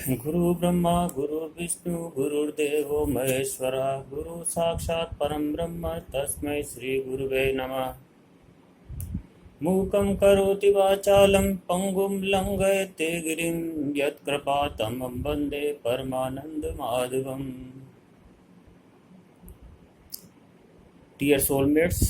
गुरु ब्रह्मा गुरु विष्णु गुरुर्देवो महेश्वरा गुरु साक्षात् परम ब्रह्म तस्मै श्री गुरुवे नमः। मूकं करोति वाचालं पंगुं लंघयते गिरिं यत्कृपातमं वन्दे परमानन्दमाधवम्। Dear soulmates,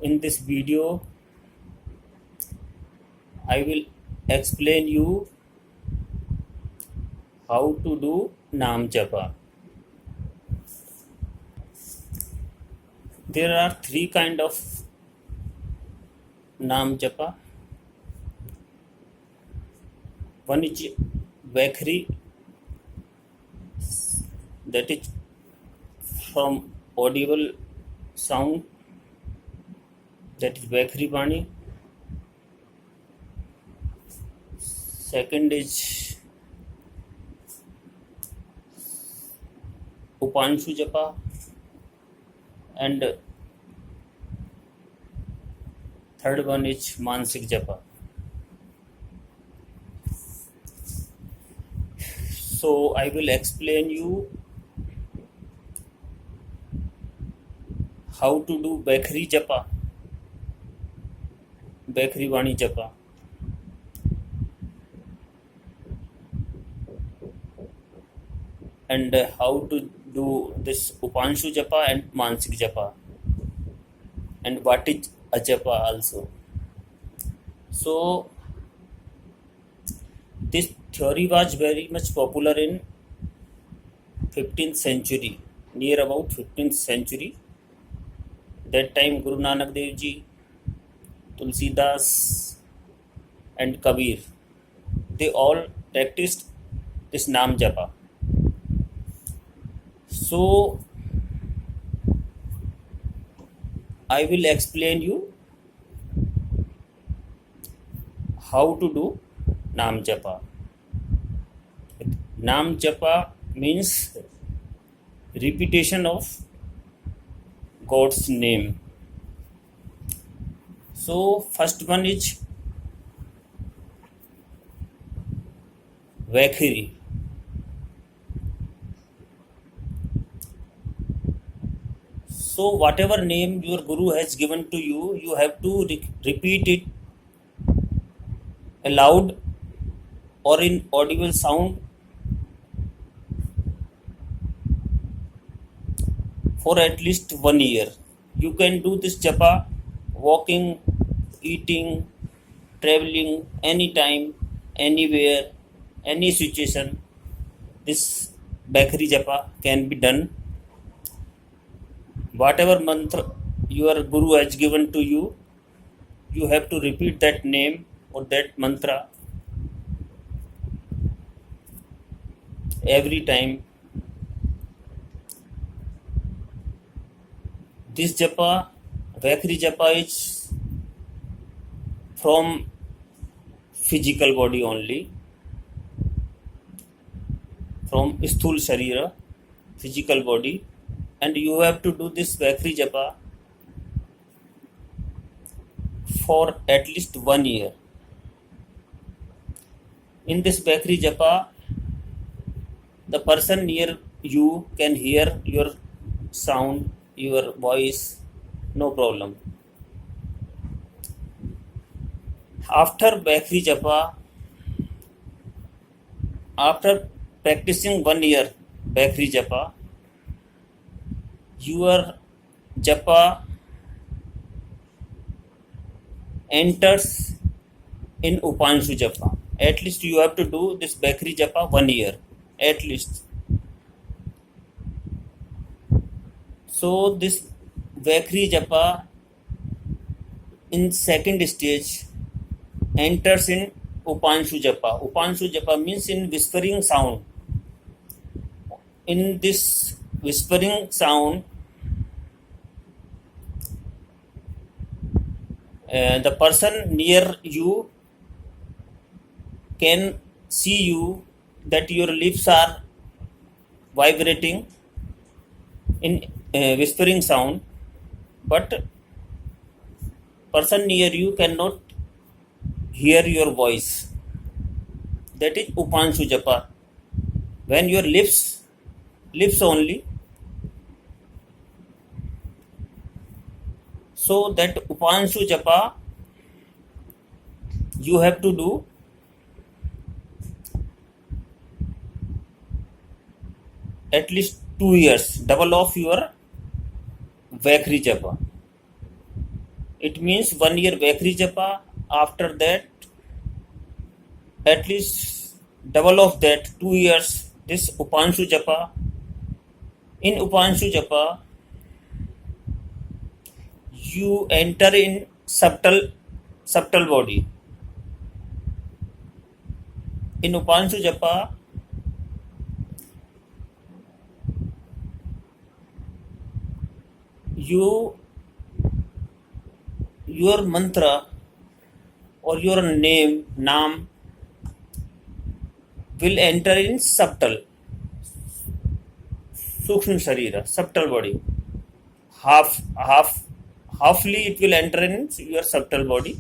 in this video I will explain you how to do Nam Japa. There are three kind of Nam Japa. One is Vaikhari, that is from audible sound, that is Vaikhari Bani. Second is Upanshu Japa, and third one is Mansik Japa. So I will explain you how to do Vaikhari Japa, Vaikhari Vani Japa, and how to do this Upanshu Japa and Mansik Japa, and what is a Japa also. So this theory was very much popular in 15th century, near about 15th century. That time Guru Nanak Dev Ji, Tulsidas and Kabir, they all practiced this Nam Japa. So I will explain you how to do Nam Japa. Nam Japa means repetition of God's name. So first one is Vaikhari. So whatever name your Guru has given to you, you have to repeat it aloud or in audible sound for at least 1 year. You can do this japa walking, eating, traveling, anytime, anywhere, any situation. This Vaikhari japa can be done. Whatever mantra your Guru has given to you, you have to repeat that name or that mantra every time. This japa, Vaikhari japa, is from physical body only, from Sthul Sharira, physical body, and you have to do this Vaikhari japa for at least 1 year. In this Vaikhari japa, the person near you can hear your sound, your voice, no problem. After Vaikhari japa, after practicing 1 year Vaikhari japa, your japa enters in Upanshu japa. At least you have to do this Vaikhari japa 1 year, at least. So this Vaikhari japa in second stage enters in Upanshu japa. Upanshu japa means in whispering sound. In this whispering sound, the person near you can see you that your lips are vibrating in whispering sound, but person near you cannot hear your voice. that is Upanshu Japa. When your lips only, so that Upanshu Japa you have to do at least 2 years, double of your Vaikhri Japa. It means 1 year Vaikhri Japa, after that at least double of that 2 years this Upanshu Japa. In Upanshu Japa you enter in subtle body. In Upanshu Japa your mantra or your naam will enter in subtle Sukshma Sharira, subtle body. Halfly it will enter in your subtle body,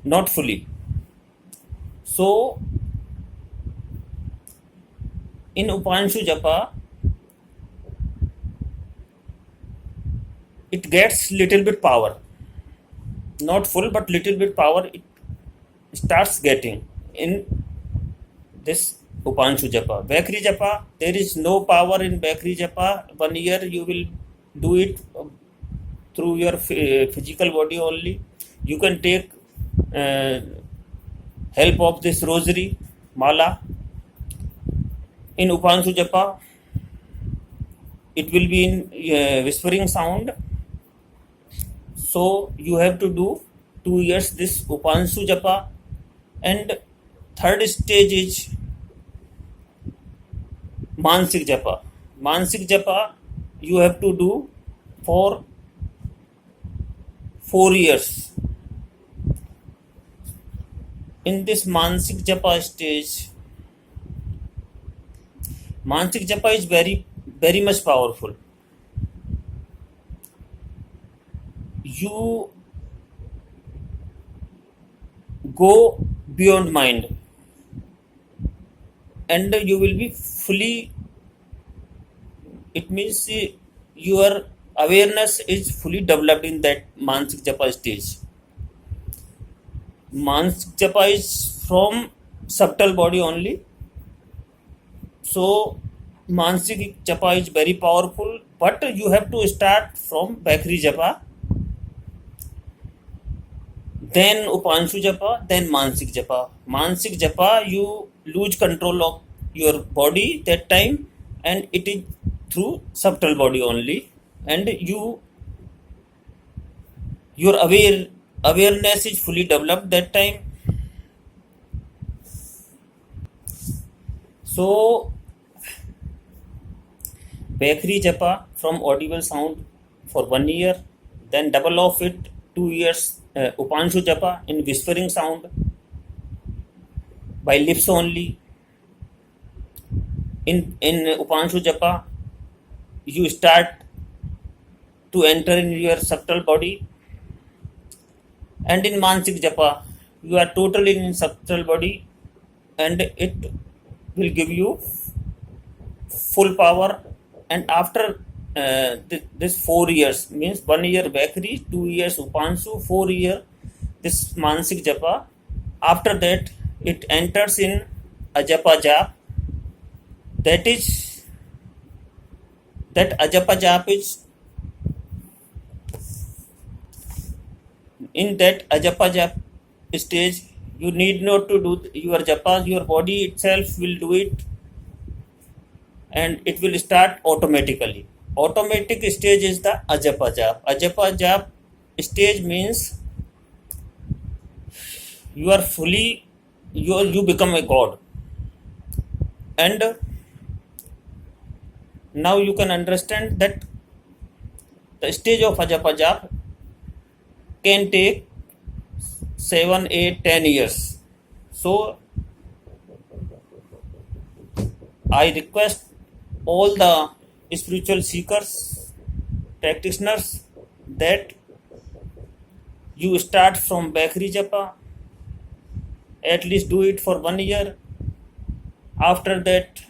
not fully. So in Upanshu Japa it gets little bit power, not full but little bit power it starts getting in this Upanshu Japa. Vaikhri Japa, there is no power in Vaikhri Japa. 1 year you will do it through your physical body only. You can take help of this rosary, mala. In Upanshu Japa, it will be in whispering sound. So you have to do 2 years this Upanshu Japa. And third stage is Mansik Japa. Mansik Japa you have to do for 4 years. In this Mansik Japa stage, Mansik Japa is very, very much powerful. You go beyond mind and you will be fully, it means your awareness is fully developed in that Mansik Japa stage. Mansik Japa is from subtle body only. So Mansik Japa is very powerful, but you have to start from Vaikhri Japa, then Upanshu Japa, then Mansik Japa. Mansik Japa you lose control of your body that time, and it is through subtle body only, and your awareness is fully developed that time. So Vaikhri Japa from audible sound for 1 year, then double of it 2 years Upanshu Japa in whispering sound by lips only. In Upanshu Japa you start to enter in your subtle body, and in Mansik Japa you are totally in subtle body, and it will give you full power. And after this 4 years, means 1 year Vaikhri, 2 years Upanshu, 4 year this Mansik Japa, after that it enters in Ajapa Jap. That Ajapa Jap is, in that Ajapa Jap stage you need not to do your Japas, your body itself will do it, and it will start automatically. Automatic stage is the Ajapa Jap. Ajapa Jap stage means you are fully, you become a god. And now you can understand that the stage of Ajapa Jap can take 7, 8, 10 years. So I request all the spiritual seekers, practitioners, that you start from Vaikhri Japa, at least do it for 1 year, After that,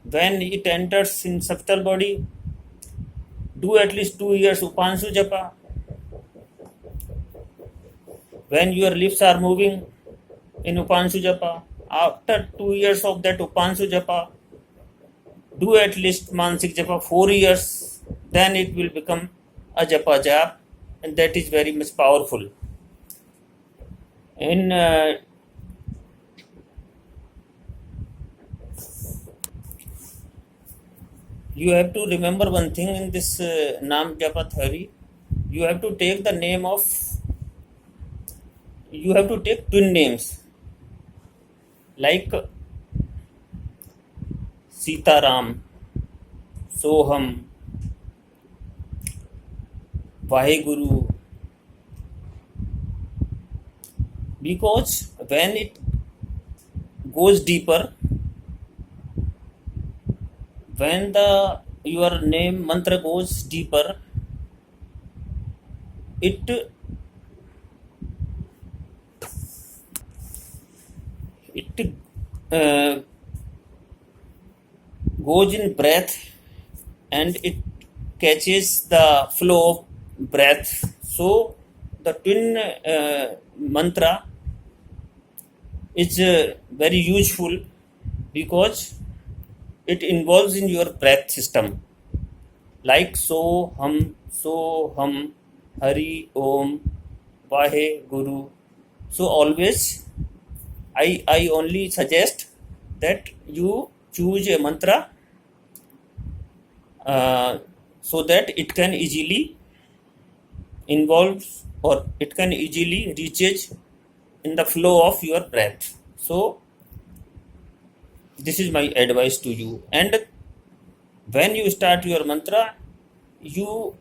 when it enters in subtle body, do at least 2 years Upanshu Japa. When your lips are moving in Upanshu Japa, after 2 years of that Upanshu Japa, do at least Mansik Japa 4 years, then it will become a Japa Jap, and that is very much powerful. In you have to remember one thing in this Nam Japa theory. You have to take the name of, you have to take twin names like Sitaram, Soham, Vaheguru, because when it goes deeper, when the your name mantra goes deeper, it uh, goes in breath, and it catches the flow of breath. So the twin mantra is very useful because it involves in your breath system, like so hum, Hari Om, Vahe Guru. So always I only suggest that you choose a mantra so that it can easily involve, or it can easily reaches in the flow of your breath. So this is my advice to you. And when you start your mantra, your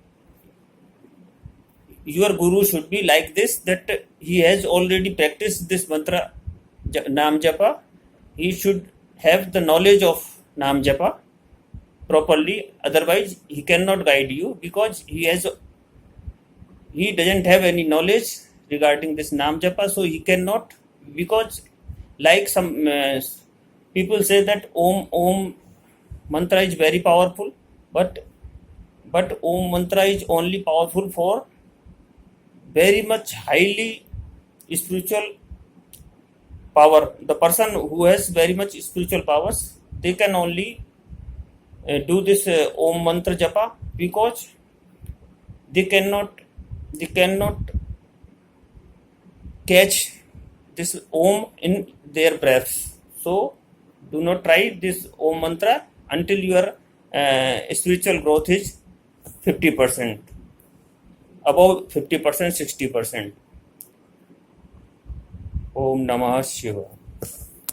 guru should be like this, that he has already practiced this mantra Nam Japa. He should have the knowledge of Nam Japa properly, otherwise he cannot guide you, because he doesn't have any knowledge regarding this Nam Japa, so he cannot, because like some people say that Om mantra is very powerful, but Om mantra is only powerful for very much highly spiritual power. The person who has very much spiritual powers, they can only do this Om mantra japa, because they cannot catch this Om in their breaths. So do not try this Om mantra until your spiritual growth is 50%, above 50%, 60%. Om Namah Shivaya.